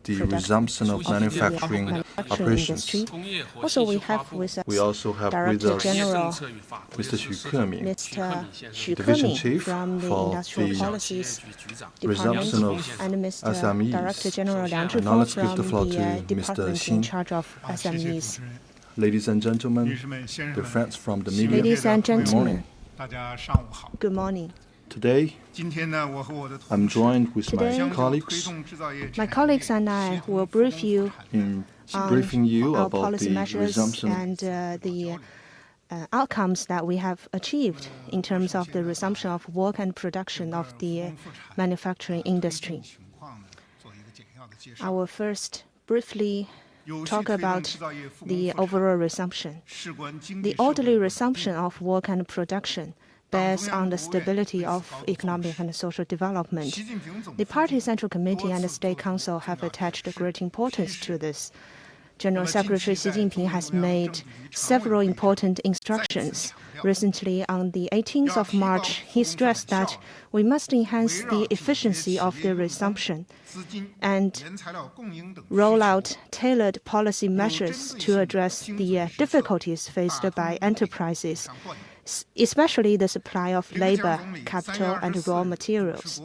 the resumption of manufacturing operations. Also, we have with us Director General Mr. Xu Keming, Mr. Xu Division Keming Chief from the for Industrial the Policies resumption Department, of and Mr. SMEs. Director General Liang And now let's Zhifeng give the from floor the to Mr. Department in Xin. charge of SMEs. Ladies and gentlemen, dear friends from the media, Ladies and good morning. gentlemen, good morning. Today, I'm joined with Today, my colleagues My colleagues and I will brief you in on briefing you our about policy the measures resumption and the outcomes that we have achieved in terms of the resumption of work and production of the manufacturing industry. I will first briefly talk about the overall resumption. The orderly resumption of work and production bears on the stability of economic and social development. The Party Central Committee and the State Council have attached great importance to this. General Secretary Xi Jinping has made several important instructions. Recently, on the 18th of March, he stressed that we must enhance the efficiency of the resumption and roll out tailored policy measures to address the difficulties faced by enterprises, especially the supply of labor, capital, and raw materials.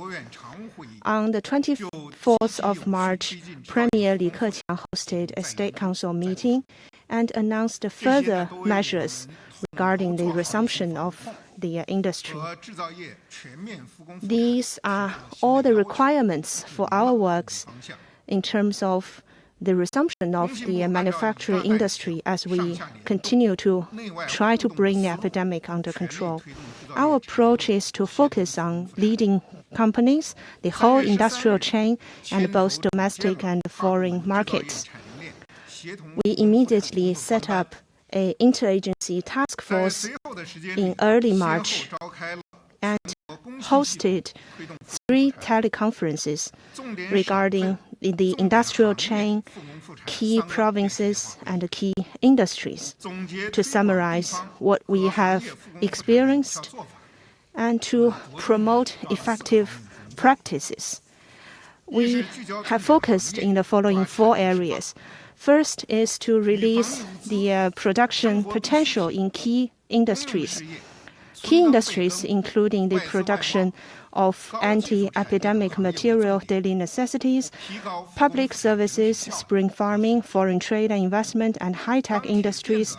On the 24th of March, Premier Li Keqiang hosted a State Council meeting and announced further measures regarding the resumption of the industry. These are all the requirements for our works in terms of the resumption of the manufacturing industry as we continue to try to bring the epidemic under control. Our approach is to focus on leading companies, the whole industrial chain, and both domestic and foreign markets. We immediately set up an interagency task force in early March and hosted 3 teleconferences regarding the industrial chain, key provinces, and key industries to summarize what we have experienced and to promote effective practices. We have focused in the following 4 areas. First is to release the production potential in key industries. Key industries including the production of anti-epidemic material daily necessities, public services, spring farming, foreign trade and investment, and high-tech industries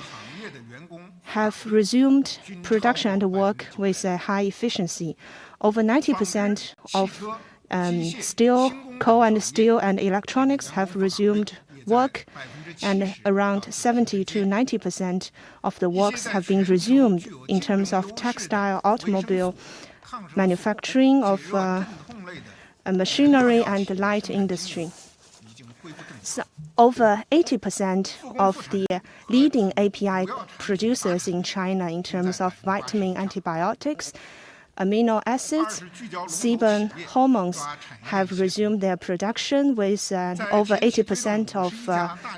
have resumed production and work with a high efficiency. Over 90% of steel, coal and steel, and electronics have resumed work, and around 70 to 90% of the works have been resumed in terms of textile, automobile, manufacturing of machinery and light industry. So over 80% of the leading API producers in China in terms of vitamin, antibiotics, amino acids, sebum, hormones have resumed their production with over 80% of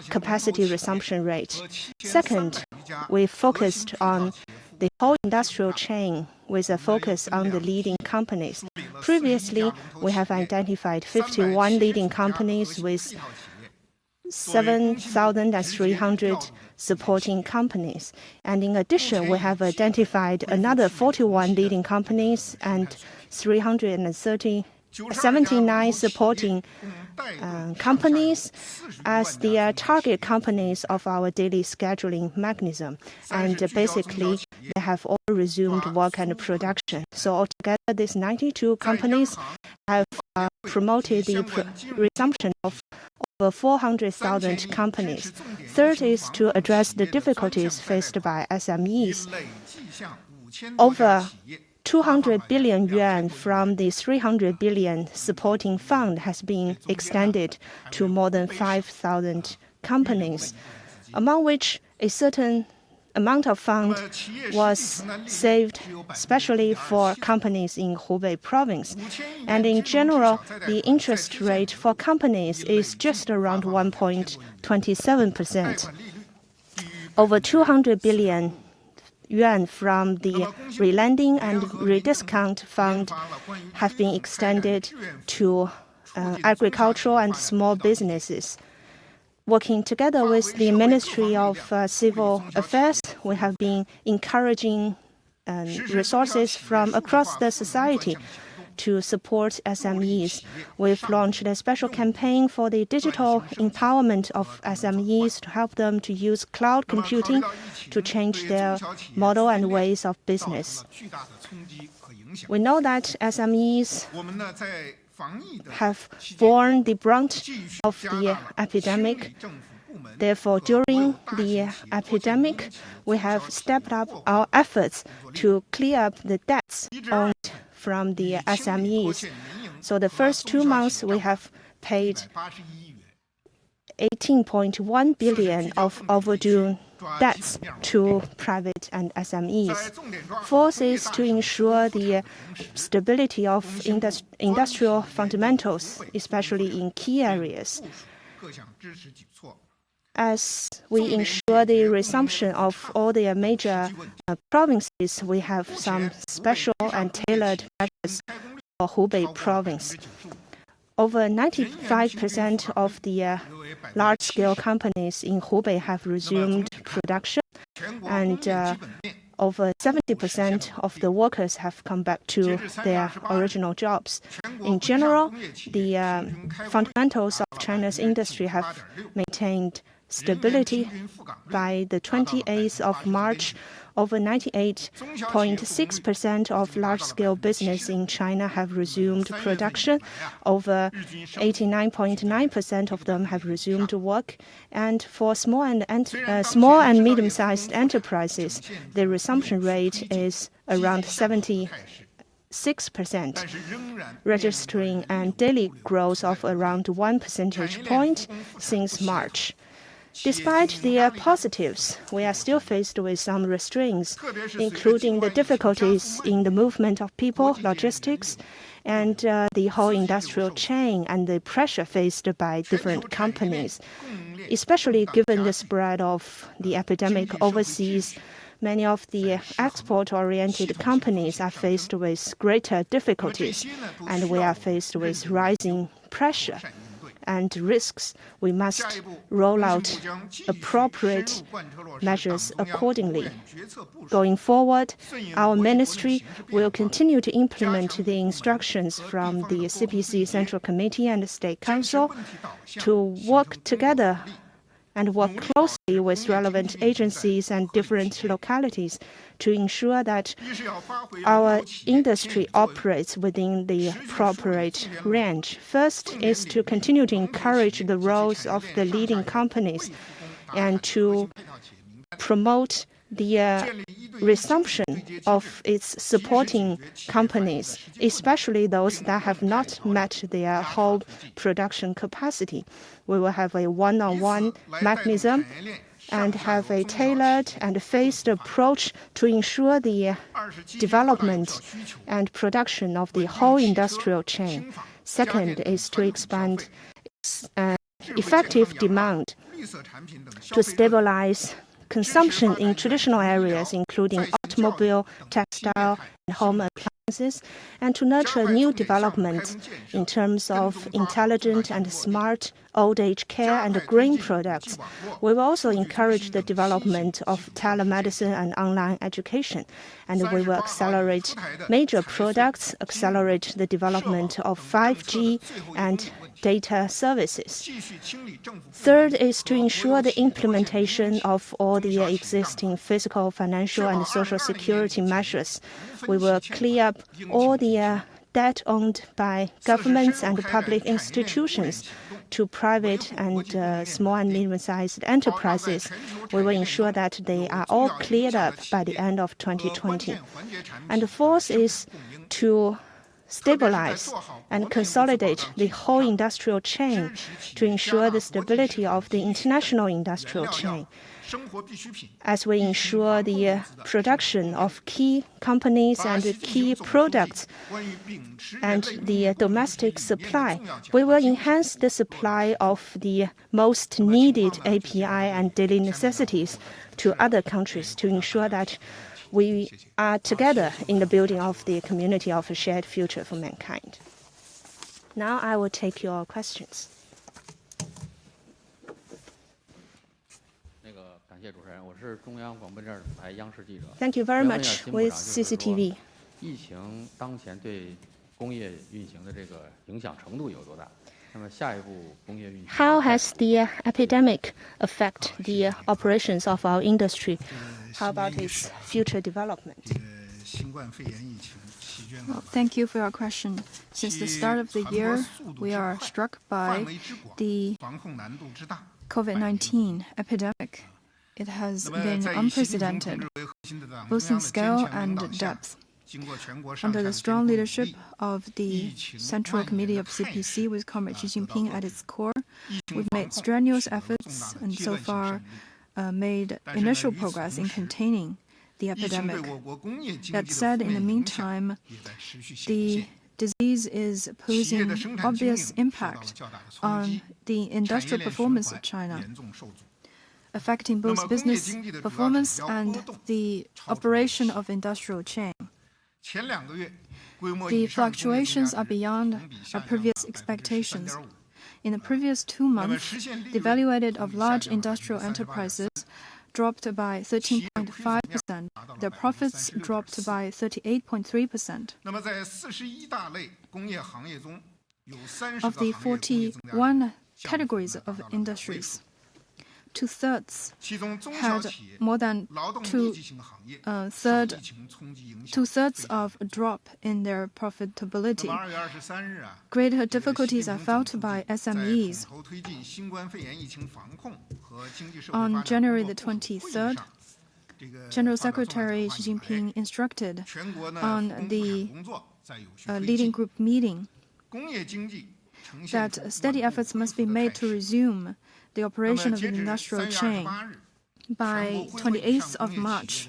capacity resumption rate. Second, we focused on the whole industrial chain with a focus on the leading companies. Previously, we have identified 51 leading companies with 7,300 supporting companies. And in addition, we have identified another 41 leading companies and 379 supporting companies as the target companies of our daily scheduling mechanism. And basically, they have all resumed work and production. So altogether, these 92 companies have promoted the resumption of over 400,000 companies. Third is to address the difficulties faced by SMEs. Over 200 billion yuan from the 300 billion supporting fund has been extended to more than 5,000 companies, among which a certain amount of fund was saved especially for companies in Hubei province. And in general, the interest rate for companies is just around 1.27%. Over 200 billion yuan from the relending and rediscount fund have been extended to agricultural and small businesses. Working together with the Ministry of Civil Affairs, we have been encouraging resources from across the society to support SMEs. We've launched a special campaign for the digital empowerment of SMEs to help them to use cloud computing to change their model and ways of business. We know that SMEs have borne the brunt of the epidemic. Therefore, during the epidemic, we have stepped up our efforts to clear up the debts owed from the SMEs. So the first 2 months, we have paid 18.1 billion of overdue debts to private and SMEs. Fourth is to ensure the stability of industrial fundamentals, especially in key areas. As we ensure the resumption of all the major provinces, we have some special and tailored measures for Hubei province. Over 95% of the large-scale companies in Hubei have resumed production, and over 70% of the workers have come back to their original jobs. In general, the fundamentals of China's industry have maintained stability. By the 28th of March, over 98.6% of large-scale business in China have resumed production. Over 89.9% of them have resumed work. And for small and medium-sized enterprises, the resumption rate is around 76%, registering a daily growth of around 1 percentage point since March. Despite the positives, we are still faced with some restraints, including the difficulties in the movement of people, logistics, and the whole industrial chain, and the pressure faced by different companies. Especially given the spread of the epidemic overseas, many of the export-oriented companies are faced with greater difficulties, and we are faced with rising pressure and risks. We must roll out appropriate measures accordingly. Going forward, our ministry will continue to implement the instructions from the CPC Central Committee and the State Council to work together and work closely with relevant agencies and different localities to ensure that our industry operates within the appropriate range. First is to continue to encourage the roles of the leading companies and to promote the resumption of its supporting companies, especially those that have not met their whole production capacity. We will have a one-on-one mechanism and have a tailored and phased approach to ensure the development and production of the whole industrial chain. Second is to expand effective demand to stabilize consumption in traditional areas, including automobile, textile, and home appliances, and to nurture new developments in terms of intelligent and smart old age care and green products. We will also encourage the development of telemedicine and online education, and we will accelerate major products, accelerate the development of 5G and data services. Third is to ensure the implementation of all the existing fiscal, financial, and social security measures. We will clear up all the debt owned by governments and public institutions to private and small and medium-sized enterprises. We will ensure that they are all cleared up by the end of 2020. And the fourth is to stabilize and consolidate the whole industrial chain to ensure the stability of the international industrial chain. As we ensure the production of key companies and key products and the domestic supply, we will enhance the supply of the most needed API and daily necessities to other countries to ensure that we are together in the building of the community of a shared future for mankind. Now I will take your questions. Thank you very much. With CCTV. 疫情当前对工业运行的这个影响程度有多大？那么下一步工业运行 How has the epidemic affected the operations of our industry? How about its future development? Well, thank you for your question. Since the start of the year, we are struck by the COVID-19 epidemic. It has been unprecedented, both in scale and depth. Under the strong leadership of the Central Committee of CPC with Comrade Xi Jinping at its core, we've made strenuous efforts and so far made initial progress in containing the epidemic. That said, in the meantime, the disease is posing obvious impact on the industrial performance of China, affecting both business performance and the operation of industrial chain. The fluctuations are beyond our previous expectations. In the previous 2 months, the value added of large industrial enterprises dropped by 13.5%. Their profits dropped by 38.3%. Of the 41 categories of industries, two-thirds had more than two-thirds of a drop in their profitability. Greater difficulties are felt by SMEs. On January the 23rd, General Secretary Xi Jinping instructed on the leading group meeting that steady efforts must be made to resume the operation of the industrial chain. By 28th of March,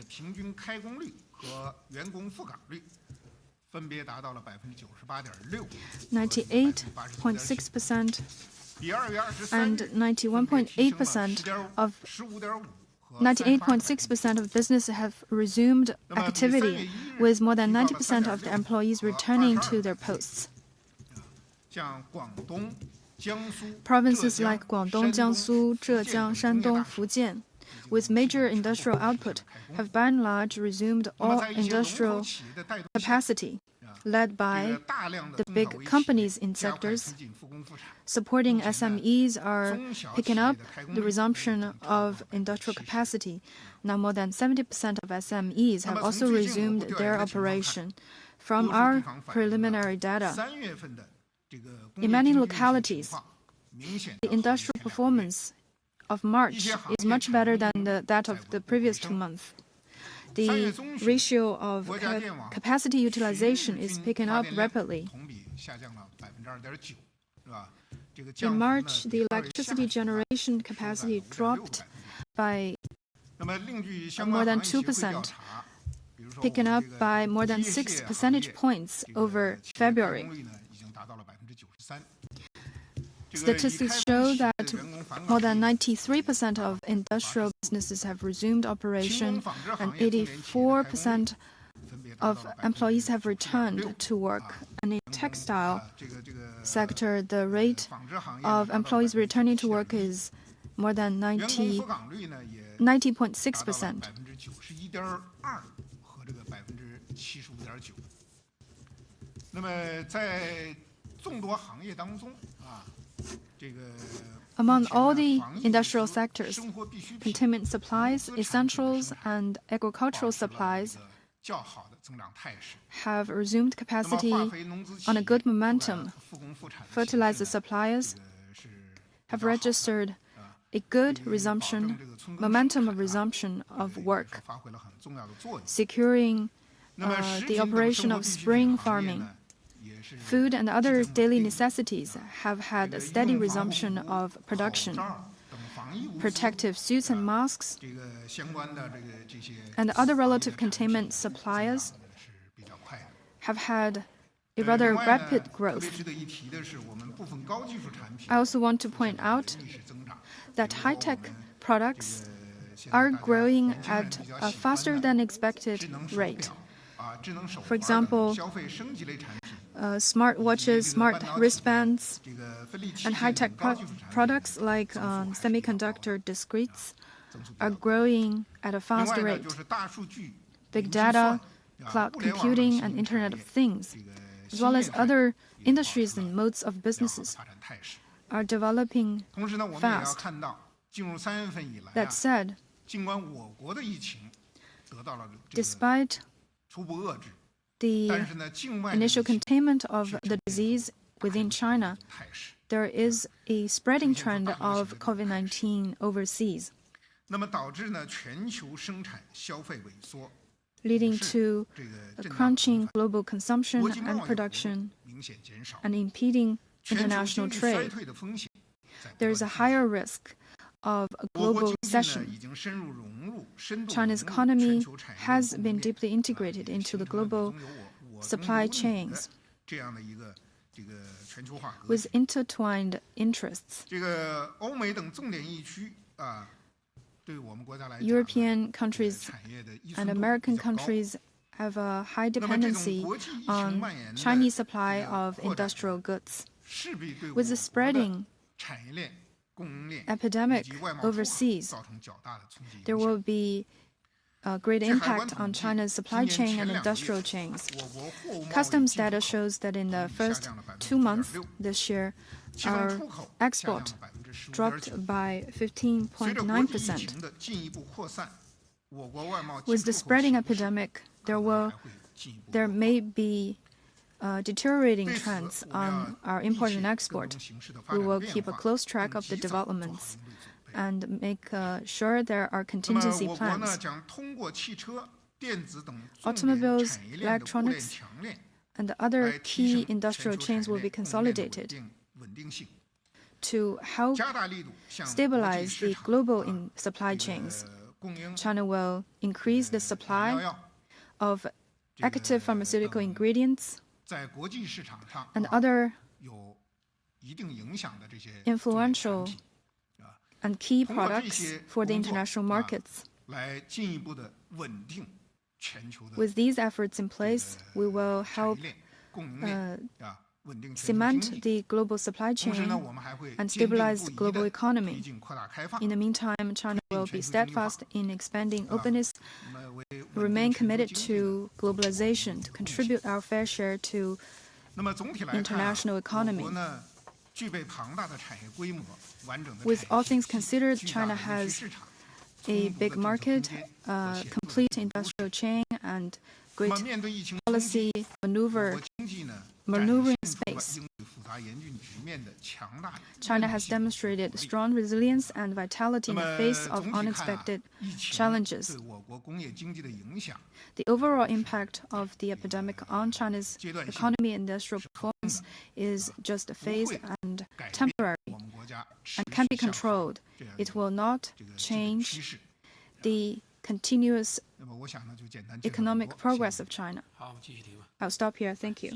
98.6% and 91.8% of 98.6% of businesses have resumed activity, with more than 90% of the employees returning to their posts. Provinces like Guangdong, Jiangsu, Zhejiang, Shandong, Fujian, with major industrial output, have by and large resumed all industrial capacity, led by the big companies in sectors. Supporting SMEs are picking up the resumption of industrial capacity. Now more than 70% of SMEs have also resumed their operation. From our preliminary data, in many localities, the industrial performance of March is much better than that of the previous 2 months. The ratio of capacity utilization is picking up rapidly. In March, the electricity generation capacity dropped by more than 2%, picking up by more than 6 percentage points over February. Statistics show that more than 93% of industrial businesses have resumed operation and 84% of employees have returned to work. And in the textile sector, the rate of employees returning to work is more than 90.6%. Among all the industrial sectors, containment supplies, essentials, and agricultural supplies have resumed capacity on a good momentum. Fertilizer suppliers have registered a good momentum of resumption of work, securing the operation of spring farming. Food and other daily necessities have had a steady resumption of production. Protective suits and masks and other relative containment suppliers have had a rather rapid growth. I also want to point out that high-tech products are growing at a faster than expected rate. For example, smart watches, smart wristbands, and high-tech products like semiconductor discretes are growing at a fast rate. Big data, cloud computing, and Internet of Things, as well as other industries and modes of businesses, are developing fast. That said, despite the initial containment of the disease within China, there is a spreading trend of COVID-19 overseas, leading to a crunching global consumption and production and impeding international trade. There is a higher risk of a global recession. China's economy has been deeply integrated into the global supply chains with intertwined interests. European countries and American countries have a high dependency on Chinese supply of industrial goods. With the spreading epidemic overseas, there will be a great impact on China's supply chain and industrial chains. Customs data shows that in the first 2 months this year, our export dropped by 15.9%. With the spreading epidemic, there may be deteriorating trends on our import and export. We will keep a close track of the developments and make sure there are contingency plans. Automobiles, electronics, and other key industrial chains will be consolidated to help stabilize the global supply chains. China will increase the supply of active pharmaceutical ingredients and other influential and key products for the international markets. With these efforts in place, we will help cement the global supply chain and stabilize the global economy. In the meantime, China will be steadfast in expanding openness, remain committed to globalization, to contribute our fair share to international economy. With all things considered, China has a big market, complete industrial chain, and great policy maneuvering space. China has demonstrated strong resilience and vitality in the face of unexpected challenges. The overall impact of the epidemic on China's economy and industrial performance is just a phase and temporary and can be controlled. It will not change the continuous economic progress of China. I'll stop here. Thank you.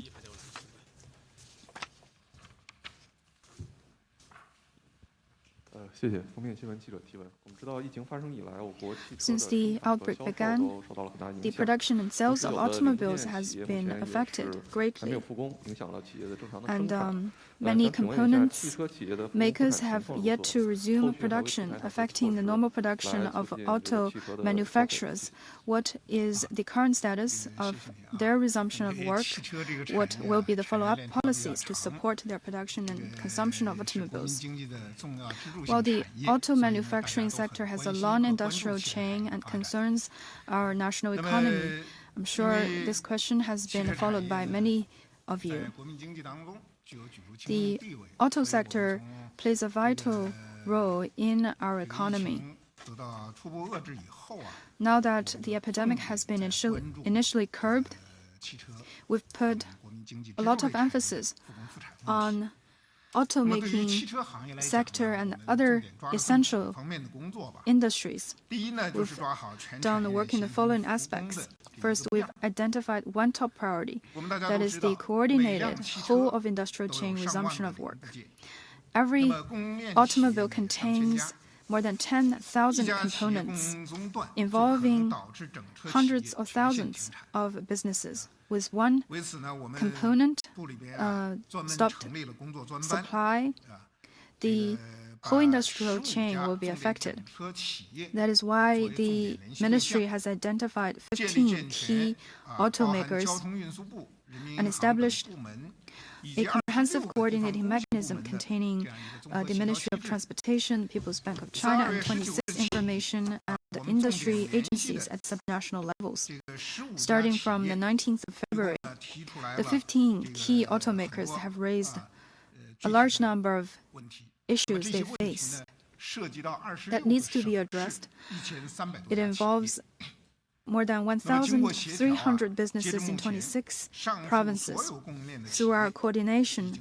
Since the outbreak began, the production and sales of automobiles has been affected greatly, and many components makers have yet to resume production, affecting the normal production of auto manufacturers. What is the current status of their resumption of work? What will be the follow-up policies to support their production and consumption of automobiles? While the auto manufacturing sector has a long industrial chain and concerns our national economy, I'm sure this question has been followed by many of you. The auto sector plays a vital role in our economy. Now that the epidemic has been initially curbed, we've put a lot of emphasis on automaking sector and other essential industries. We've done the work in the following aspects. First, we've identified one top priority, that is the coordinated whole of industrial chain resumption of work. Every automobile contains more than 10,000 components, involving hundreds or thousands of businesses. With one component stopped supply, the whole industrial chain will be affected. That is why the ministry has identified 15 key automakers and established a comprehensive coordinating mechanism containing the Ministry of Transportation, People's Bank of China, and 26 information and industry agencies at subnational levels. Starting from the 19th of February, the 15 key automakers have raised a large number of issues they face that needs to be addressed. It involves more than 1,300 businesses in 26 provinces. Through our coordination,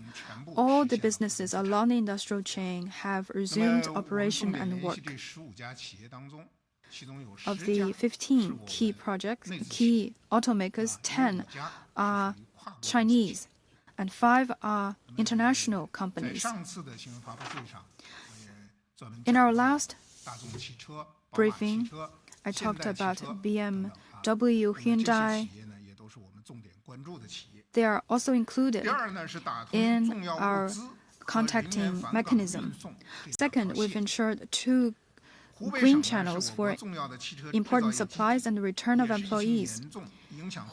all the businesses along the industrial chain have resumed operation and work. Of the 15 key automakers, 10 are Chinese and 5 are international companies. In our last briefing, I talked about BMW, Hyundai. They are also included in our contacting mechanism. Second, we've ensured 2 green channels for important supplies and the return of employees.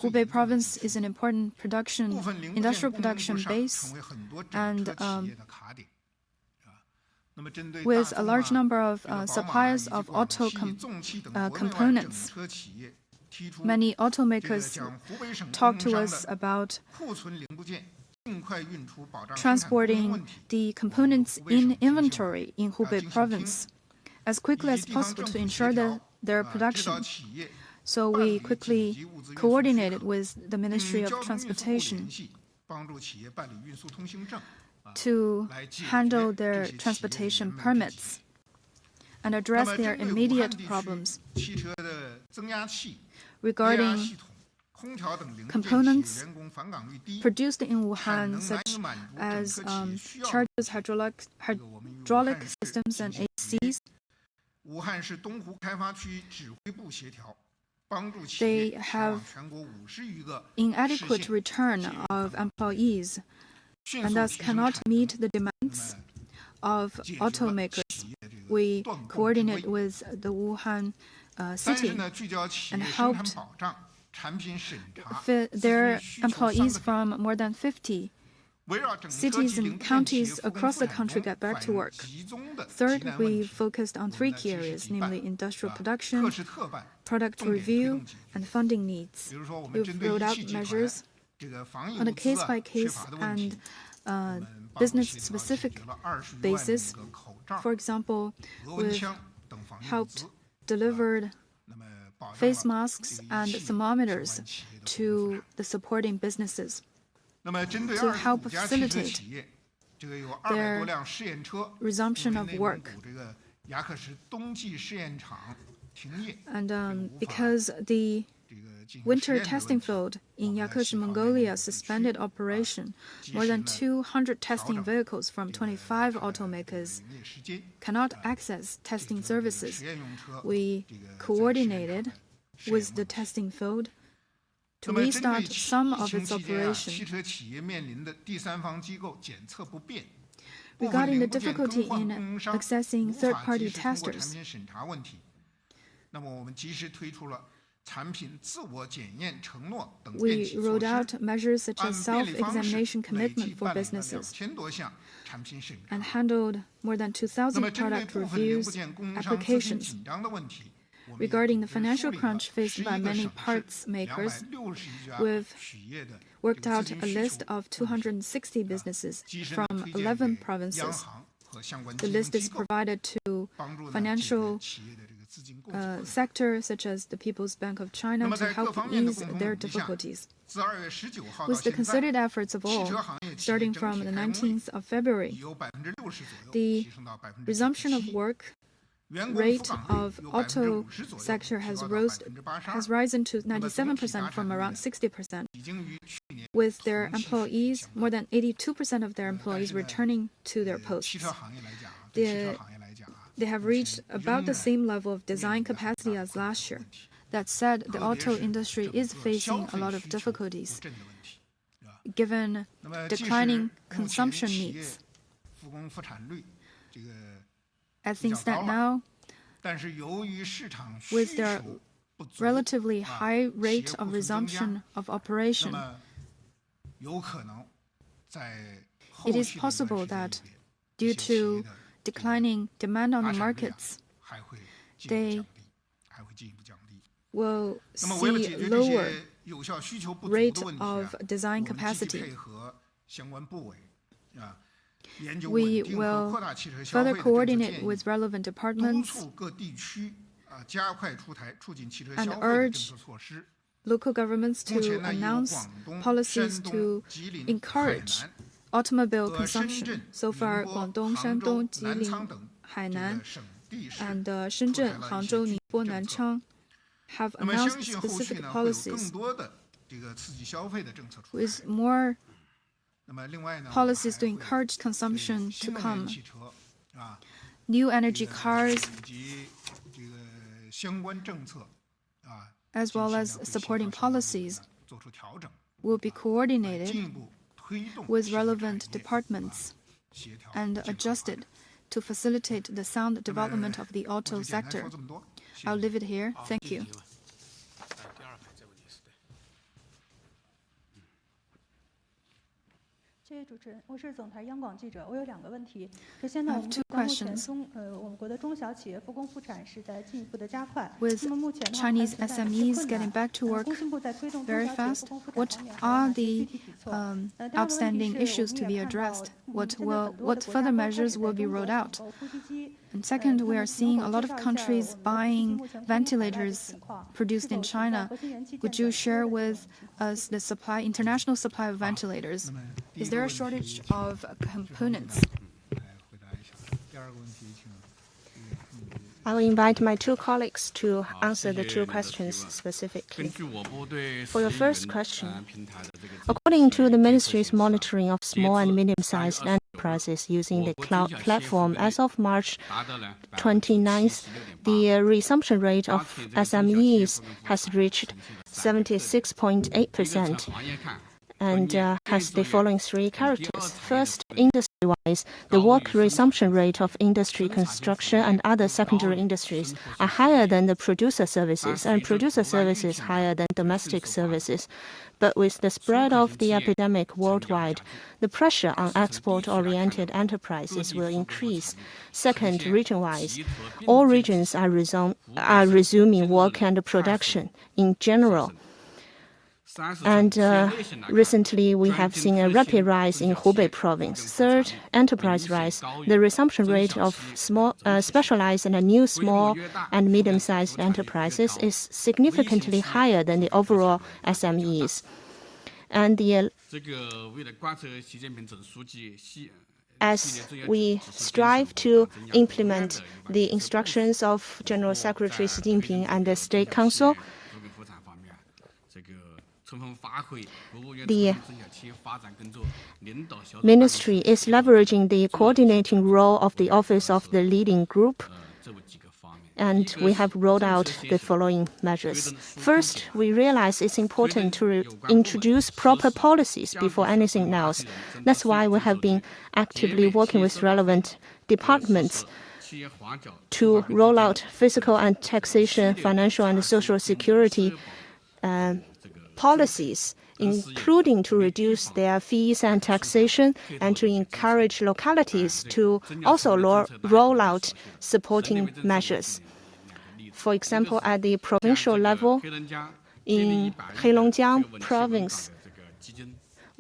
Hubei province is an important industrial production base, and with a large number of suppliers of auto components. Many automakers talk to us about transporting the components in inventory in Hubei province as quickly as possible to ensure their production. So we quickly coordinated with the Ministry of Transportation to handle their transportation permits and address their immediate problems. Regarding components produced in Wuhan, such as chargers, hydraulic systems, and ACs, they have inadequate return of employees and thus cannot meet the demands of automakers. We coordinate with the Wuhan city and helped their employees from more than 50 cities and counties across the country get back to work. Third, we focused on 3 key areas, namely industrial production, product review, and funding needs. We've rolled out measures on a case-by-case and business-specific basis. For example, we've helped deliver face masks and thermometers to the supporting businesses to help facilitate their resumption of work. And because the winter testing field in Yakush, Mongolia suspended operation, more than 200 testing vehicles from 25 automakers cannot access testing services. We coordinated with the testing field to restart some of its operation. Regarding the difficulty in accessing third-party testers, we rolled out measures such as self-examination commitment for businesses and handled more than 2,000 product reviews applications. Regarding the financial crunch faced by many parts makers, we've worked out a list of 260 businesses from 11 provinces. The list is provided to financial sector such as the People's Bank of China to help ease their difficulties. With the concerted efforts of all, starting from the 19th of February, the resumption of work rate of auto sector has risen to 97% from around 60%. With their employees, more than 82% of their employees returning to their posts. The they have reached about the same level of design capacity as last year. That said, the auto industry is facing a lot of difficulties, given declining consumption needs. As things stand now, with their relatively high rate of resumption of operation, it is possible that due to declining demand on the markets, they will see lower rate of design capacity. We will further coordinate with relevant departments and urge local governments to announce policies to encourage automobile consumption. So far, Guangdong, Shandong, Jilin, Hainan, and Shenzhen, Hangzhou, Ningbo, Nanchang have announced specific policies with more policies to encourage consumption to come. New energy cars, as well as supporting policies, will be coordinated with relevant departments and adjusted to facilitate the sound development of the auto sector. I'll leave it here. Thank you. I have two questions. With Chinese SMEs getting back to work very fast, what are the outstanding issues to be addressed? What further measures will be rolled out? And second, we are seeing a lot of countries buying ventilators produced in China. Would you share with us the international supply of ventilators? Is there a shortage of components? I will invite my two colleagues to answer the two questions specifically. For your first question, according to the Ministry's monitoring of small and medium-sized enterprises using the cloud platform, as of March 29th, the resumption rate of SMEs has reached 76.8%. and has the following three characters. First, industry-wise, the work resumption rate of industry, construction, and other secondary industries are higher than the producer services, and producer services higher than domestic services. But with the spread of the epidemic worldwide, the pressure on export-oriented enterprises will increase. Second, region-wise, all regions are resuming work and production in general. And recently, we have seen a rapid rise in Hubei province. Third, enterprise rise. The resumption rate of specialized and new small and medium-sized enterprises is significantly higher than the overall SMEs. And as we strive to implement the instructions of General Secretary Xi Jinping and the State Council, the Ministry is leveraging the coordinating role of the Office of the Leading Group, and we have rolled out the following measures. First, we realize it's important to introduce proper policies before anything else. That's why we have been actively working with relevant departments to roll out fiscal and taxation, financial and social security policies, including to reduce their fees and taxation, and to encourage localities to also roll out supporting measures. For example, at the provincial level, in Heilongjiang province,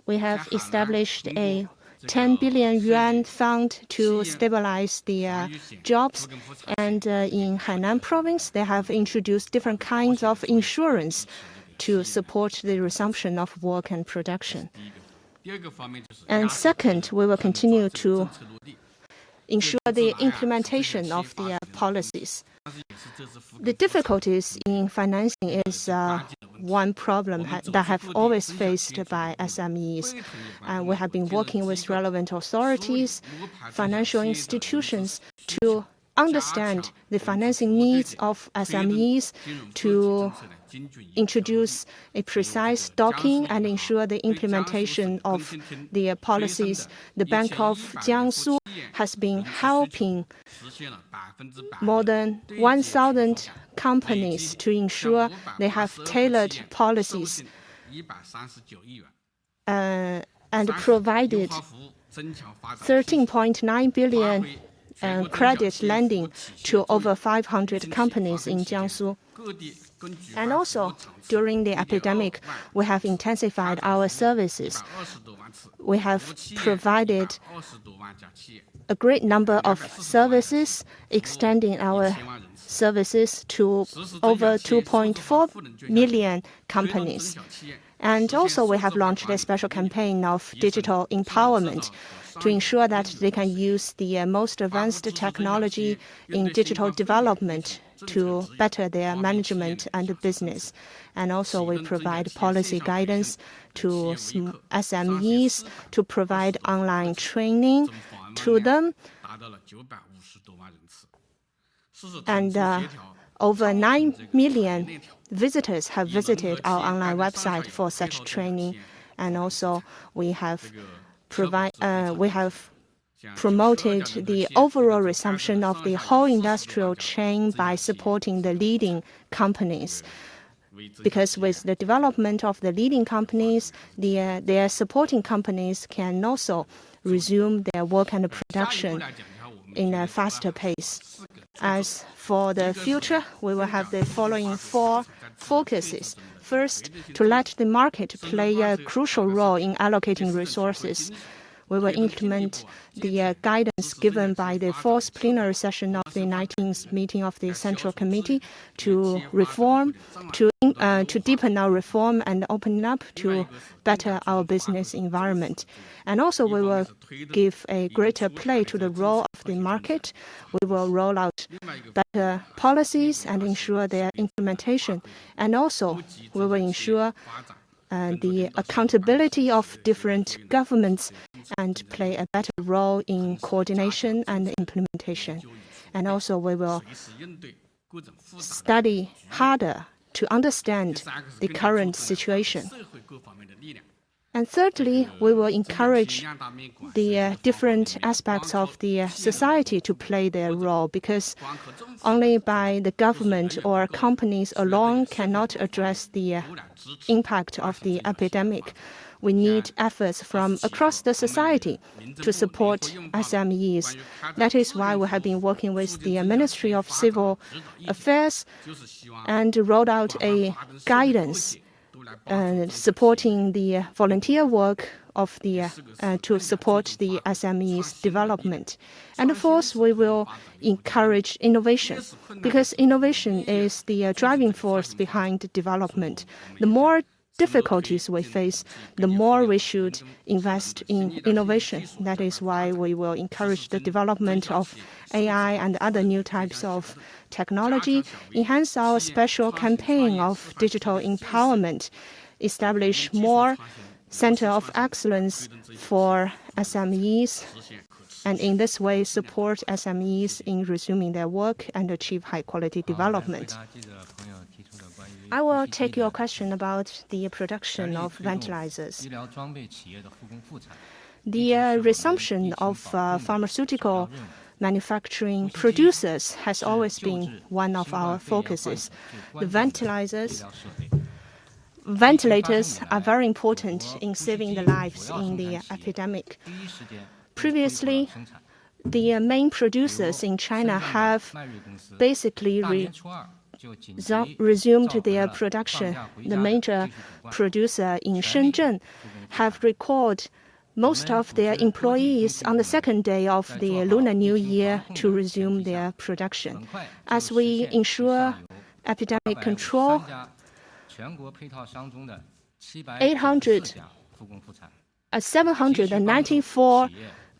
we have established a 10 billion yuan fund to stabilize the jobs. And in Hainan province, they have introduced different kinds of insurance to support the resumption of work and production. And second, we will continue to ensure the implementation of the policies. The difficulties in financing is one problem that have always faced by SMEs. We have been working with relevant authorities, financial institutions to understand the financing needs of SMEs, to introduce a precise docking and ensure the implementation of the policies. The Bank of Jiangsu has been helping more than 1,000 companies to ensure they have tailored policies and provided 13.9 billion credit lending to over 500 companies in Jiangsu. And also, during the epidemic, we have intensified our services. We have provided a great number of services, extending our services to over 2.4 million companies. And also, we have launched a special campaign of digital empowerment to ensure that they can use the most advanced technology in digital development to better their management and business. And also, we provide policy guidance to SMEs to provide online training to them. And over 9 million visitors have visited our online website for such training. And also, we have promoted the overall resumption of the whole industrial chain by supporting the leading companies. Because with the development of the leading companies, their supporting companies can also resume their work and production in a faster pace. As for the future, we will have the following 4 focuses. First, to let the market play a crucial role in allocating resources. We will implement the guidance given by the 4th plenary session of the 19th meeting of the Central Committee to reform, to deepen our reform and open up to better our business environment. And also, we will give a greater play to the role of the market. We will roll out better policies and ensure their implementation. And also, we will ensure the accountability of different governments and play a better role in coordination and implementation. And also, we will study harder to understand the current situation. And thirdly, we will encourage the different aspects of the society to play their role, because only by the government or companies alone cannot address the impact of the epidemic. We need efforts from across the society to support SMEs. That is why we have been working with the Ministry of Civil Affairs and rolled out a guidance supporting the volunteer work of the to support the SMEs development. And of course, we will encourage innovation, because innovation is the driving force behind development. The more difficulties we face, the more we should invest in innovation. That is why we will encourage the development of AI and other new types of technology, enhance our special campaign of digital empowerment, establish more center of excellence for SMEs, and in this way support SMEs in resuming their work and achieve high-quality development. I will take your question about the production of ventilators. The resumption of pharmaceutical manufacturing producers has always been one of our focuses. The ventilators are very important in saving the lives in the epidemic. Previously, the main producers in China have basically resumed their production. The major producer in Shenzhen have recalled most of their employees on the second day of the Lunar New Year to resume their production. As we ensure epidemic control, 794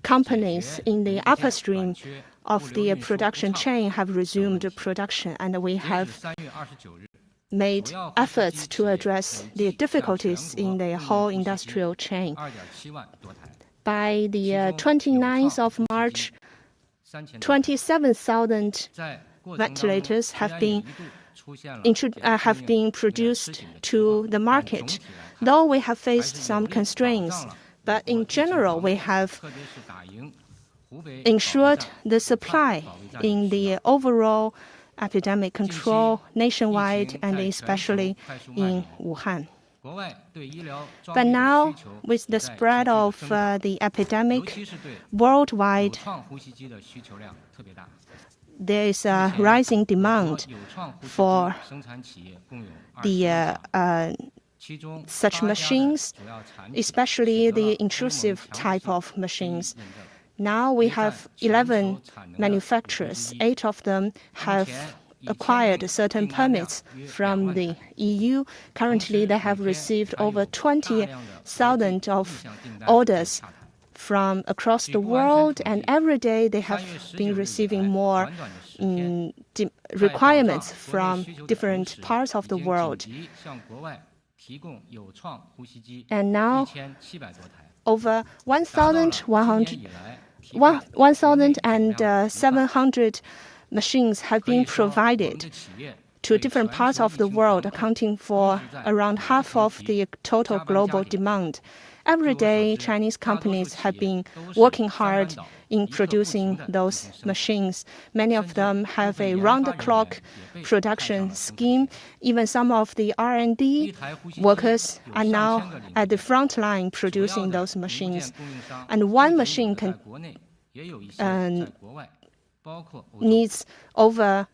companies in the upstream of the production chain have resumed production, and we have made efforts to address the difficulties in the whole industrial chain. By the 29th of March, 27,000 ventilators have been produced to the market. Though we have faced some constraints, but in general, we have ensured the supply in the overall epidemic control nationwide and especially in Wuhan. But now, with the spread of the epidemic worldwide, there is a rising demand for such machines, especially the intrusive type of machines. Now we have 11 manufacturers. 8 of them have acquired certain permits from the EU. Currently, they have received over 20,000 of orders from across the world, and every day they have been receiving more requirements from different parts of the world. And now, over 1,700 machines have been provided to different parts of the world, accounting for around half of the total global demand. Every day, Chinese companies have been working hard in producing those machines. Many of them have a round-the-clock production scheme. Even some of the R&D workers are now at the front line producing those machines. And one machine can needs over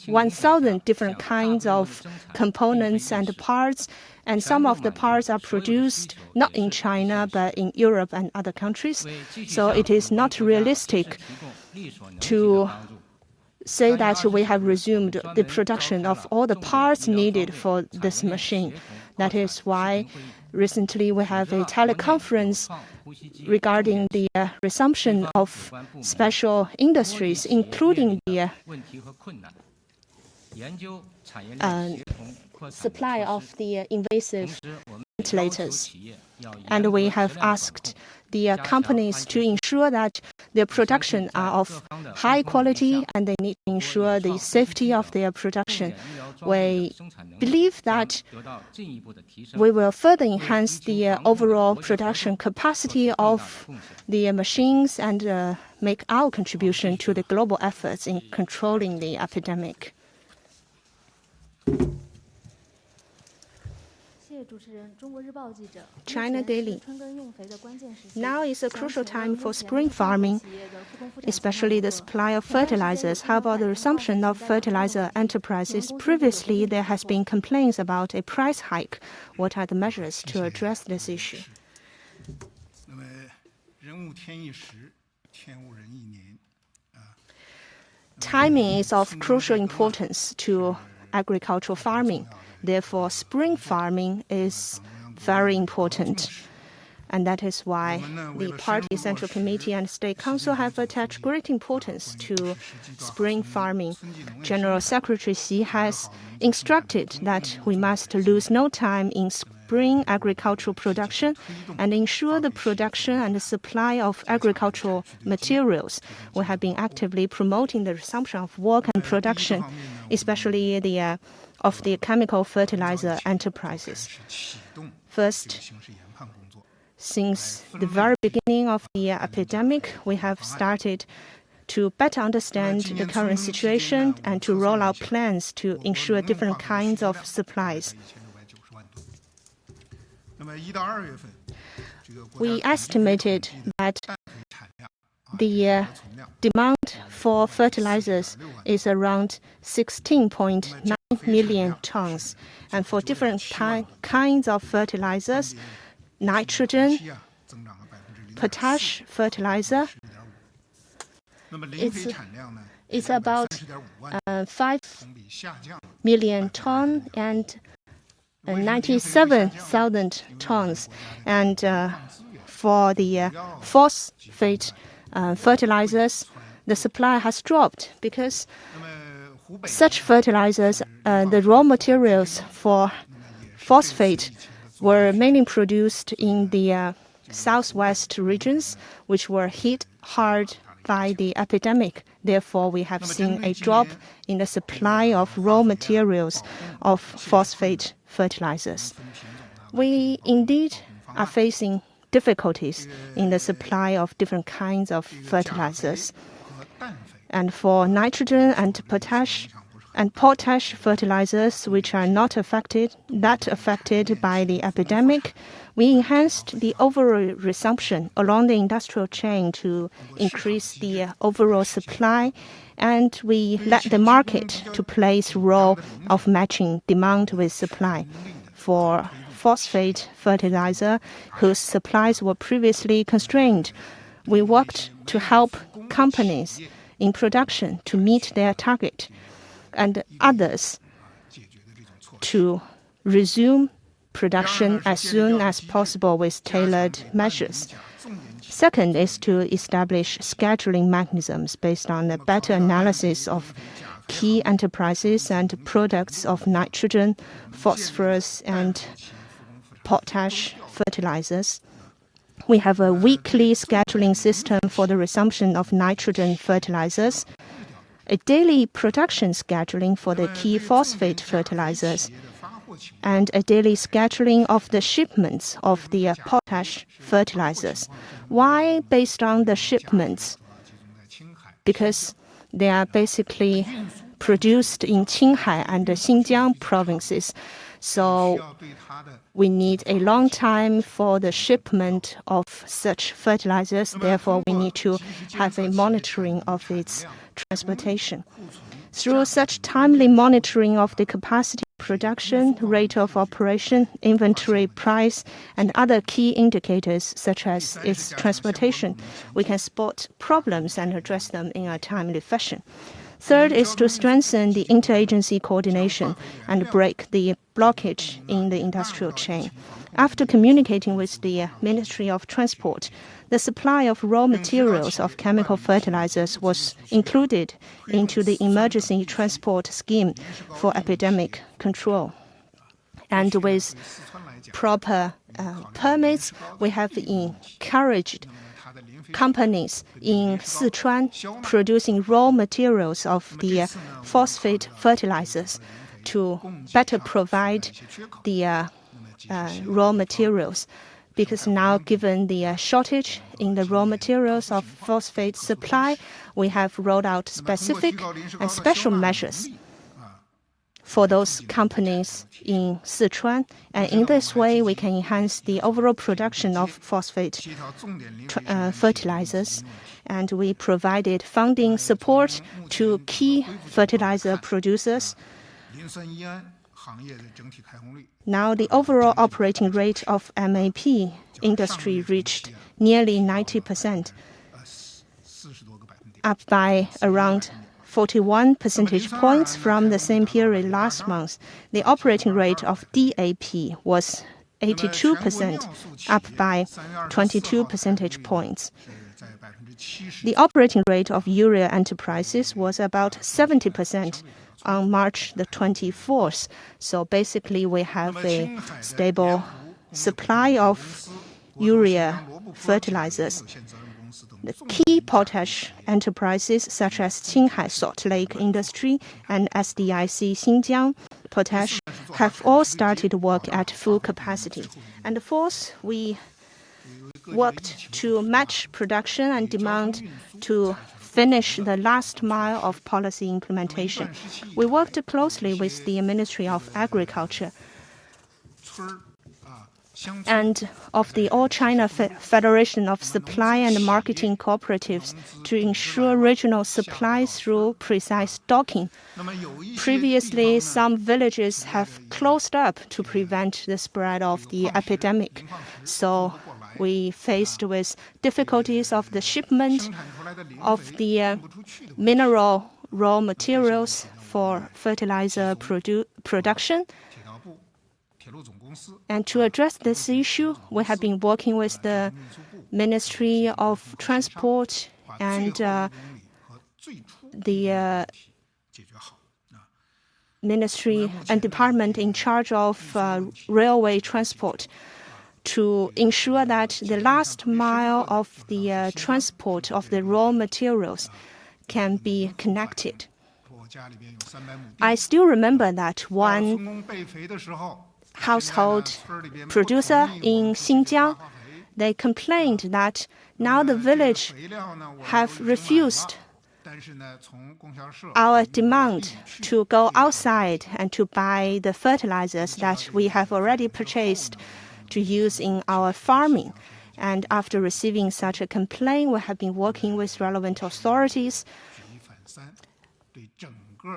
1,000 different kinds of components and parts, and some of the parts are produced not in China but in Europe and other countries. So it is not realistic to say that we have resumed the production of all the parts needed for this machine. That is why recently we have a teleconference regarding the resumption of special industries, including the supply of the invasive ventilators. And we have asked the companies to ensure that their production are of high quality and they need to ensure the safety of their production. We believe that we will further enhance the overall production capacity of the machines and make our contribution to the global efforts in controlling the epidemic. China Daily. Now is a crucial time for spring farming, especially the supply of fertilizers. How about the resumption of fertilizer enterprises? Previously, there has been complaints about a price hike. What are the measures to address this issue? Timing is of crucial importance to agricultural farming. Therefore, spring farming is very important. And that is why the Party Central Committee and State Council have attached great importance to spring farming. General Secretary Xi has instructed that we must lose no time in spring agricultural production and ensure the production and the supply of agricultural materials. We have been actively promoting the resumption of work and production, especially of the chemical fertilizer enterprises. First, since the very beginning of the epidemic, we have started to better understand the current situation and to roll out plans to ensure different kinds of supplies. We estimated that the demand for fertilizers is around 16.9 million tons. And for different kinds of fertilizers, nitrogen, potash fertilizer, it's about 5 million tons and 97,000 tons. And for the phosphate fertilizers, the supply has dropped because such fertilizers, the raw materials for phosphate were mainly produced in the southwest regions, which were hit hard by the epidemic. Therefore, we have seen a drop in the supply of raw materials of phosphate fertilizers. We indeed are facing difficulties in the supply of different kinds of fertilizers. And for nitrogen and potash fertilizers, which are not affected by the epidemic, we enhanced the overall resumption along the industrial chain to increase the overall supply, and we let the market to play its role of matching demand with supply. For phosphate fertilizer, whose supplies were previously constrained, we worked to help companies in production to meet their target, and others to resume production as soon as possible with tailored measures. Second is to establish scheduling mechanisms based on a better analysis of key enterprises and products of nitrogen, phosphorus, and potash fertilizers. We have a weekly scheduling system for the resumption of nitrogen fertilizers, a daily production scheduling for the key phosphate fertilizers, and a daily scheduling of the shipments of the potash fertilizers. Why based on the shipments? Because they are basically produced in Qinghai and the Xinjiang provinces. So we need a long time for the shipment of such fertilizers. Therefore, we need to have a monitoring of its transportation. Through such timely monitoring of the capacity production, rate of operation, inventory price, and other key indicators such as its transportation, we can spot problems and address them in a timely fashion. Third is to strengthen the interagency coordination and break the blockage in the industrial chain. After communicating with the Ministry of Transport, the supply of raw materials of chemical fertilizers was included into the emergency transport scheme for epidemic control. And with proper permits, we have encouraged companies in Sichuan producing raw materials of the phosphate fertilizers to better provide the raw materials. Because now, given the shortage in the raw materials of phosphate supply, we have rolled out specific and special measures for those companies in Sichuan. And in this way, we can enhance the overall production of phosphate fertilizers. And we provided funding support to key fertilizer producers. Now, the overall operating rate of MAP industry reached nearly 90%, up by around 41 percentage points from the same period last month. The operating rate of DAP was 82%, up by 22 percentage points. The operating rate of urea enterprises was about 70% on March the 24th. So basically, we have a stable supply of urea fertilizers. The key potash enterprises such as Qinghai Salt Lake Industry and SDIC Xinjiang Potash have all started work at full capacity. And fourth, we worked to match production and demand to finish the last mile of policy implementation. We worked closely with the Ministry of Agriculture and of the All China Federation of Supply and Marketing Cooperatives to ensure regional supply through precise stocking. Previously, some villages have closed up to prevent the spread of the epidemic. So we faced with difficulties of the shipment of the mineral raw materials for fertilizer production. And to address this issue, we have been working with the Ministry of Transport and the ministry and department in charge of railway transport to ensure that the last mile of the transport of the raw materials can be connected. I still remember that one household producer in Xinjiang, they complained that now the village have refused our demand to go outside and to buy the fertilizers that we have already purchased to use in our farming. And after receiving such a complaint, we have been working with relevant authorities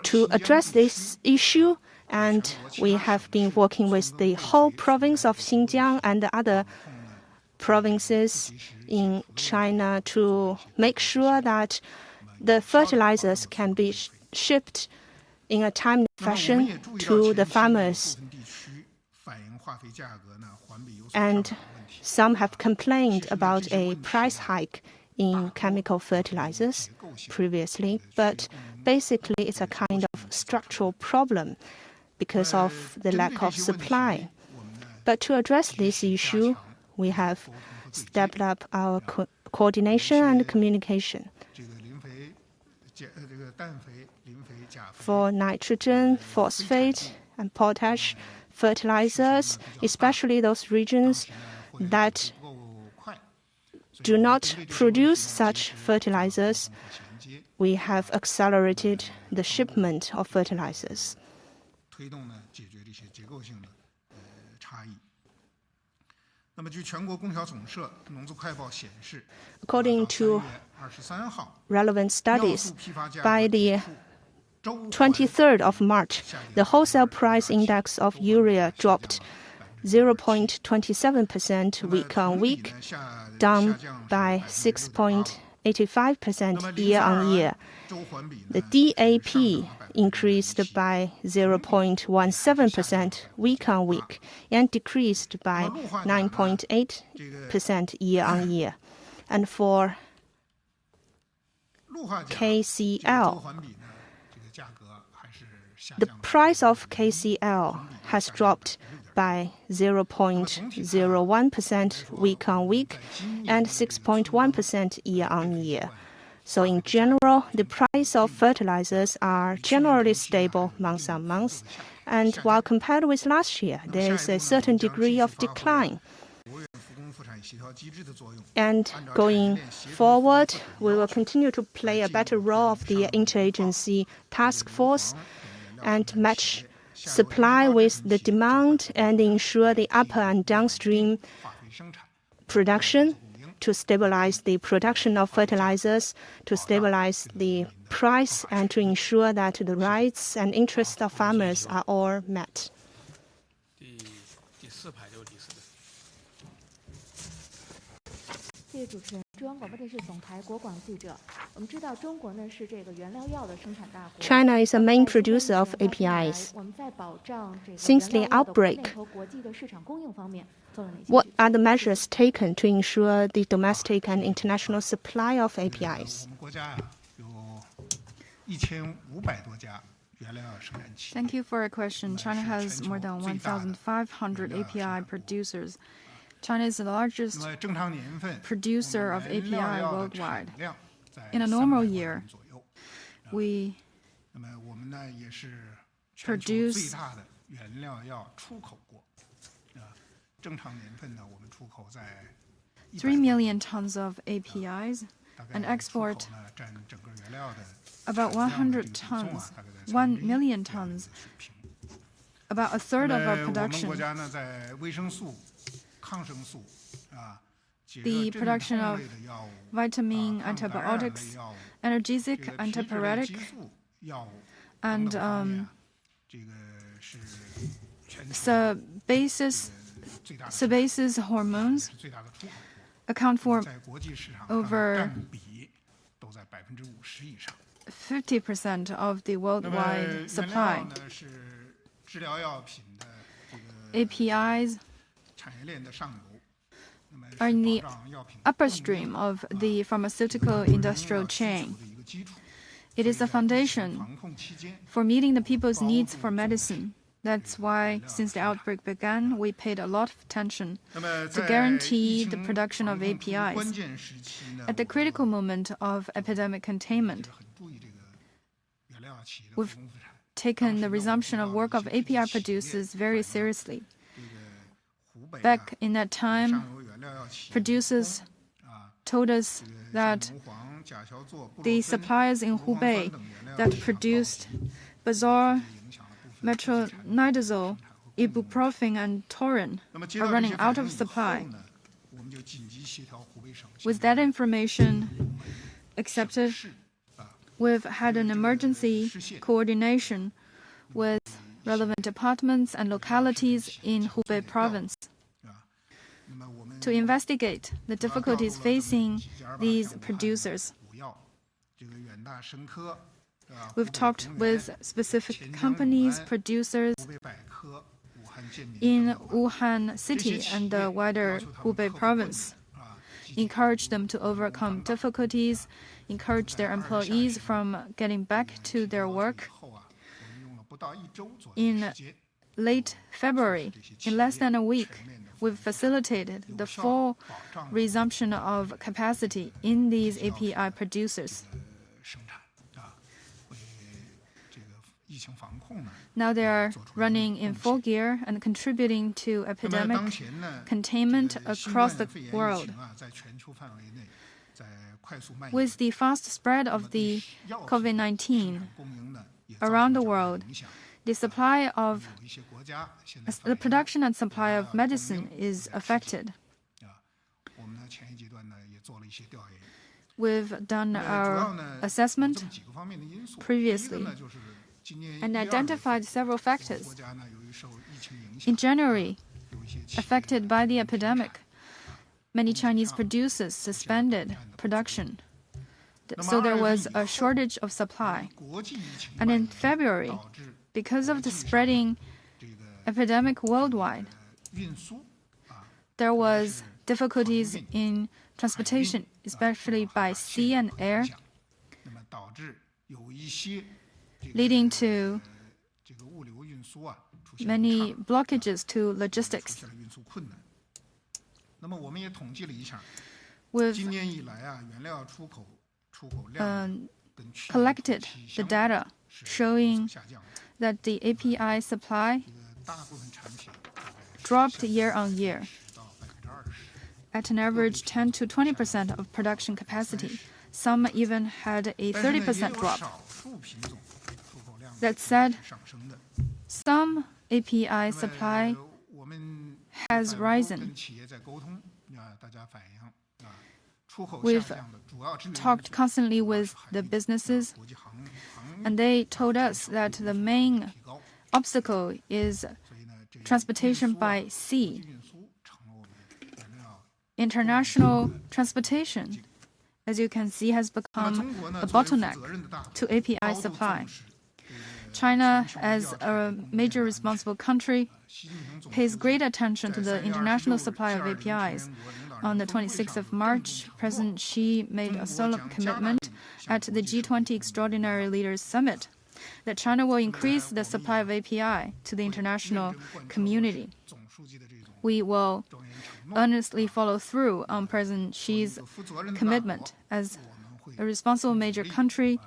to address this issue, and we have been working with the whole province of Xinjiang and the other provinces in China to make sure that the fertilizers can be shipped in a timely fashion to the farmers. And some have complained about a price hike in chemical fertilizers previously, but basically it's a kind of structural problem because of the lack of supply. But to address this issue, we have stepped up our coordination and communication. For nitrogen, phosphate, and potash fertilizers, especially those regions that do not produce such fertilizers, we have accelerated the shipment of fertilizers. According to relevant studies, by the 23rd of March, the wholesale price index of urea dropped 0.27% week on week, down by 6.85% year on year. The DAP increased by 0.17% week on week and decreased by 9.8% year on year. And for KCl, the price of KCl has dropped by 0.01% week on week and 6.1% year on year. So in general, the price of fertilizers are generally stable month on month. And while compared with last year, there is a certain degree of decline. And going forward, we will continue to play a better role of the interagency task force and match supply with the demand and ensure the upper and downstream production to stabilize the production of fertilizers, to stabilize the price, and to ensure that the rights and interests of farmers are all met. China is a main producer of APIs. Since the outbreak, what are the measures taken to ensure the domestic and international supply of APIs? Thank you for your question. China has more than 1,500 API producers. China is the largest producer of API worldwide. In a normal year, we produce 3 million tons of APIs and export about 100 tons, 1 million tons, about a third of our production. The production of vitamin, antibiotics, analgesic, antipyretic, and sebaceous hormones account for over 50% of the worldwide supply. APIs are in the upper stream of the pharmaceutical industrial chain. It is the foundation for meeting the people's needs for medicine That's why, since the outbreak began, we paid a lot of attention to guarantee the production of APIs. At the critical moment of epidemic containment, we've taken the resumption of work of API producers very seriously. Back in that time, producers told us that the suppliers in Hubei that produced Bazor, metronidazole, ibuprofen, and Torin are running out of supply. With that information accepted, we've had an emergency coordination with relevant departments and localities in Hubei province to investigate the difficulties facing these producers. We've talked with specific companies, producers in Wuhan city and the wider Hubei province, encourage them to overcome difficulties, encourage their employees from getting back to their work. In late February, in less than a week, we've facilitated the full resumption of capacity in these API producers. Now they are running in full gear and contributing to epidemic containment across the world. With the fast spread of the COVID-19 around the world, the production and supply of medicine is affected. We've done our assessment previously and identified several factors. In January, affected by the epidemic, many Chinese producers suspended production. So there was a shortage of supply. And in February, because of the spreading epidemic worldwide, there was difficulties in transportation, especially by sea and air, leading to many blockages to logistics. We've collected the data showing that the API supply dropped year on year at an average 10 to 20% of production capacity. Some even had a 30% drop. That said, some API supply has risen. We've talked constantly with the businesses, and they told us that the main obstacle is transportation by sea. International transportation, as you can see, has become a bottleneck to API supply. China, as a major responsible country, pays great attention to the international supply of APIs. On the 26th of March, President Xi made a solemn commitment at the G20 Extraordinary Leaders Summit that China will increase the supply of API to the international community. We will earnestly follow through on President Xi's commitment. As a responsible major country,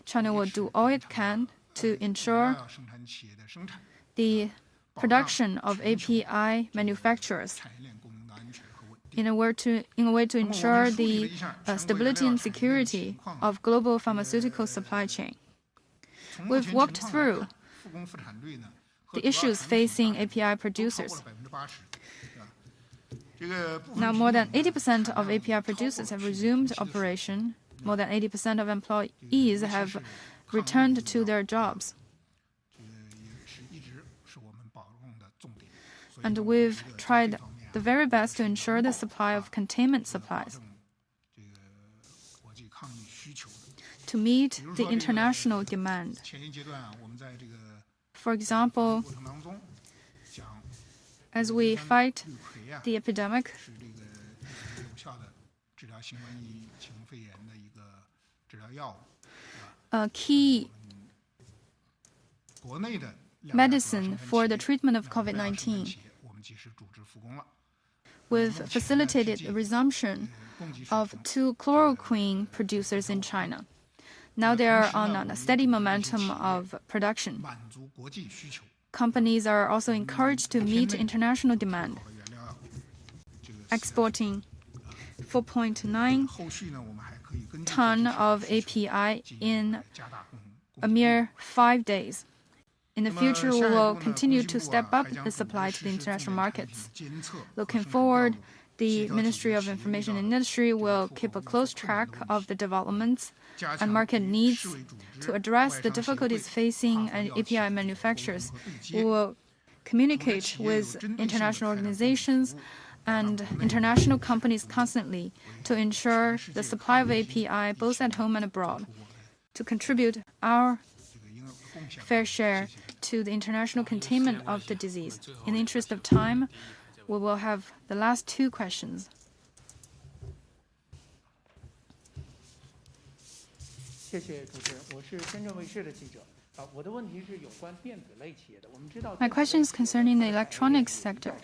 China will do all it can to ensure the production of API manufacturers in a way to ensure the stability and security of global pharmaceutical supply chain. We've walked through the issues facing API producers. Now, more than 80% of API producers have resumed operation. More than 80% of employees have returned to their jobs. And we've tried the very best to ensure the supply of containment supplies to meet the international demand. For example, as we fight the epidemic, a key medicine for the treatment of COVID-19. We've facilitated the resumption of 2 chloroquine producers in China. Now they are on a steady momentum of production. Companies are also encouraged to meet international demand, exporting 4.9 ton of API in a mere 5 days. In the future, we will continue to step up the supply to the international markets. Looking forward, the Ministry of Information and Industry will keep a close track of the developments and market needs to address the difficulties facing API manufacturers. We will communicate with international organizations and international companies constantly to ensure the supply of API both at home and abroad, to contribute our fair share to the international containment of the disease. In the interest of time, we will have the last 2 questions. My question is concerning the electronics sector.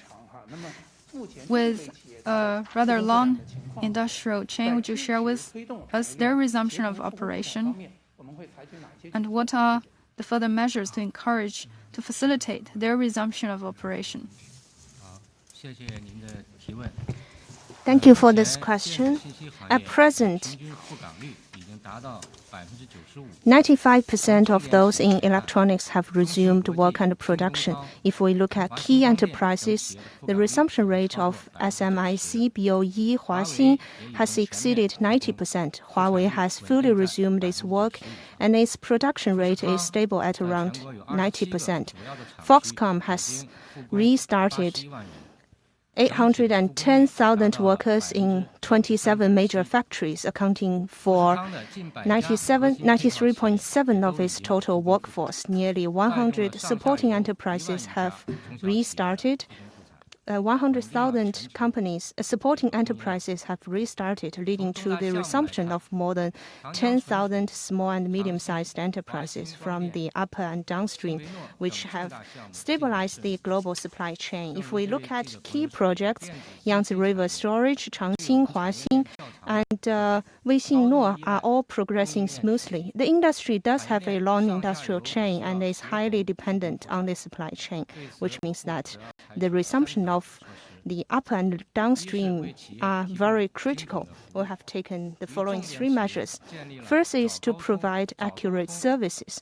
With a rather long industrial chain, would you share with us their resumption of operation? And what are the further measures to encourage, to facilitate their resumption of operation? Thank you for this question. At present, 95% of those in electronics have resumed work and production. If we look at key enterprises, the resumption rate of SMIC, BOE, Huaxin has exceeded 90%. Huawei has fully resumed its work, and its production rate is stable at around 90%. Foxconn has restarted 810,000 workers in 27 major factories, accounting for 93.7% of its total workforce. Nearly 100 supporting enterprises have restarted. 100,000 companies supporting enterprises have restarted, leading to the resumption of more than 10,000 small and medium-sized enterprises from the upper and downstream, which have stabilized the global supply chain. If we look at key projects, Yangtze River Storage, Changxin, Huaxin, and Weixin are all progressing smoothly. The industry does have a long industrial chain and is highly dependent on the supply chain, which means that the resumption of the upper and downstream are very critical. We have taken the following 3 measures. First is to provide accurate services.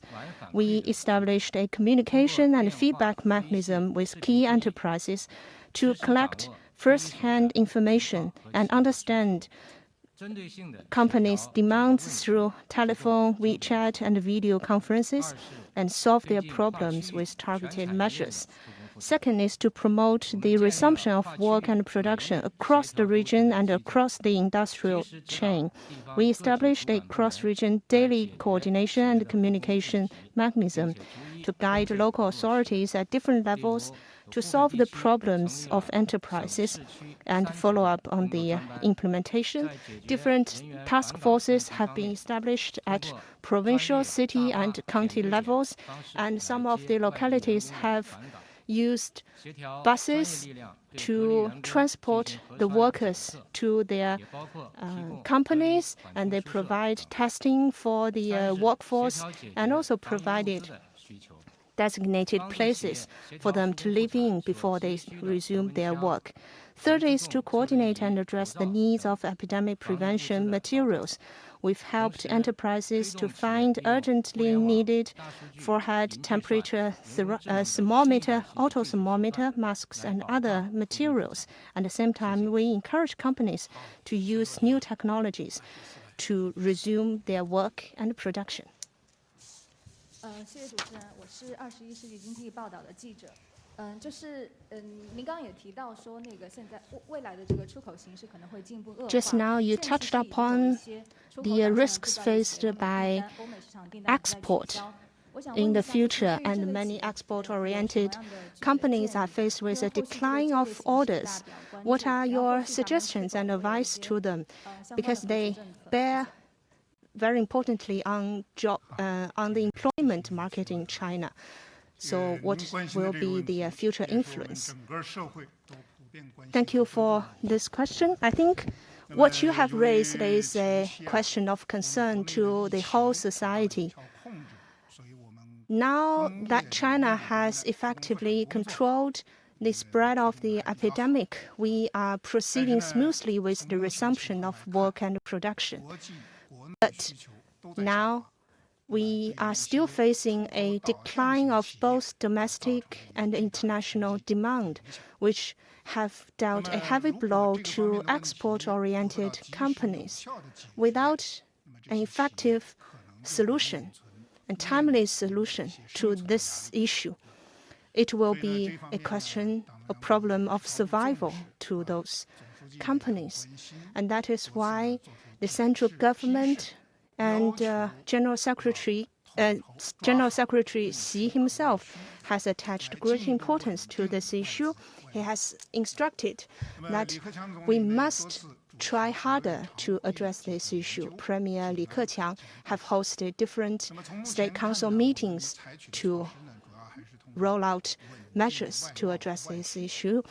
We established a communication and feedback mechanism with key enterprises to collect first-hand information and understand companies' demands through telephone, WeChat, and video conferences and solve their problems with targeted measures. Second is to promote the resumption of work and production across the region and across the industrial chain. We established a cross-region daily coordination and communication mechanism to guide local authorities at different levels to solve the problems of enterprises and follow up on the implementation. Different task forces have been established at provincial, city, and county levels, and some of the localities have used buses to transport the workers to their companies, and they provide testing for the workforce and also provided designated places for them to live in before they resume their work. Third is to coordinate and address the needs of epidemic prevention materials. We've helped enterprises to find urgently needed forehead temperature thermometer, auto-thermometer, masks, and other materials. At the same time, we encourage companies to use new technologies to resume their work and production. 谢谢主持人，我是21世纪经济报道的记者。您刚刚也提到说，那个现在未来的这个出口形势可能会进一步恶化。Just now, you touched upon the risks faced by export in the future, and many export-oriented companies are faced with a decline of orders. What are your suggestions and advice to them? Because they bear very importantly on the employment market in China. So what will be the future influence? Thank you for this question. I think what you have raised is a question of concern to the whole society. Now that China has effectively controlled the spread of the epidemic, we are proceeding smoothly with the resumption of work and production. But now we are still facing a decline of both domestic and international demand, which have dealt a heavy blow to export-oriented companies. Without an effective solution and timely solution to this issue, it will be a question, a problem of survival to those companies. And that is why the central government and General Secretary Xi himself has attached great importance to this issue. He has instructed that we must try harder to address this issue. Premier Li Keqiang have hosted different State Council meetings to roll out measures to address this issue.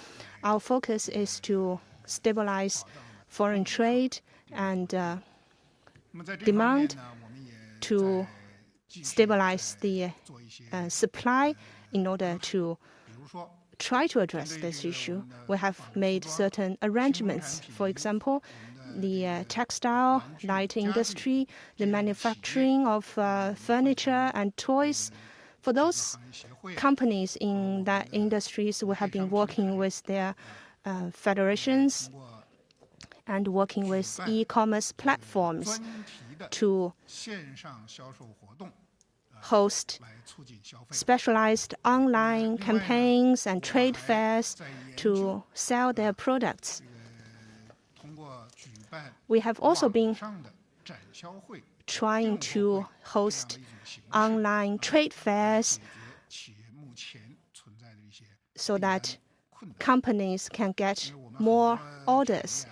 Our focus is to stabilize foreign trade and demand, to stabilize the supply in order to try to address this issue. We have made certain arrangements. For example, the textile, light industry, the manufacturing of furniture and toys. For those companies in that industries, we have been working with their federations and working with e-commerce platforms to host specialized online campaigns and trade fairs to sell their products. We have also been trying to host online trade fairs so that companies can get more orders,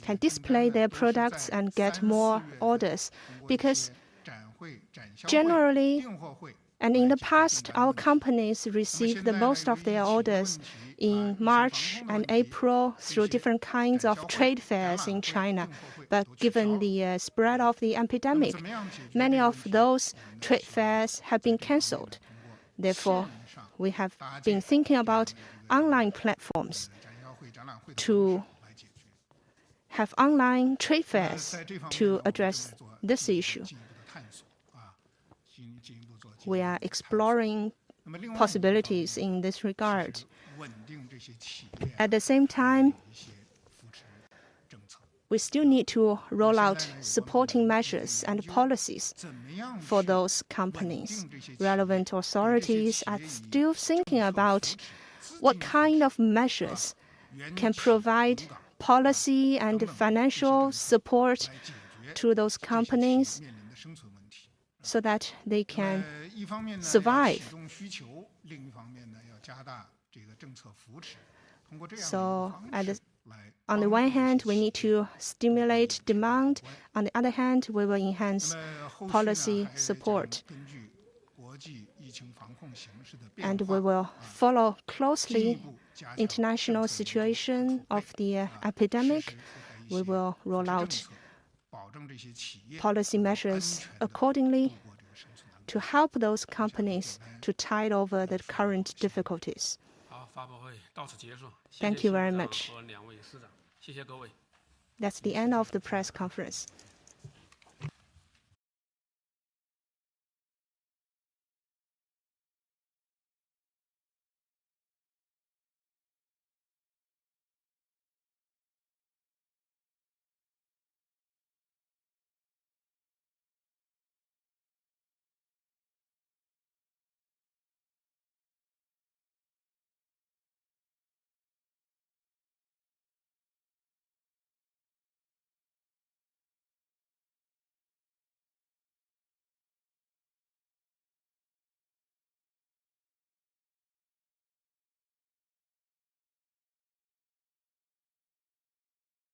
can display their products and get more orders. Because generally, and in the past, our companies received the most of their orders in March and April through different kinds of trade fairs in China. But given the spread of the epidemic, many of those trade fairs have been cancelled. Therefore, we have been thinking about online platforms to have online trade fairs to address this issue. We are exploring possibilities in this regard. At the same time, we still need to roll out supporting measures and policies for those companies. Relevant authorities are still thinking about what kind of measures can provide policy and financial support to those companies so that they can survive. So on the one hand, we need to stimulate demand. On the other hand, we will enhance policy support. And we will follow closely international situation of the epidemic. We will roll out policy measures accordingly to help those companies to tide over the current difficulties. Thank you very much. That's the end of the press conference.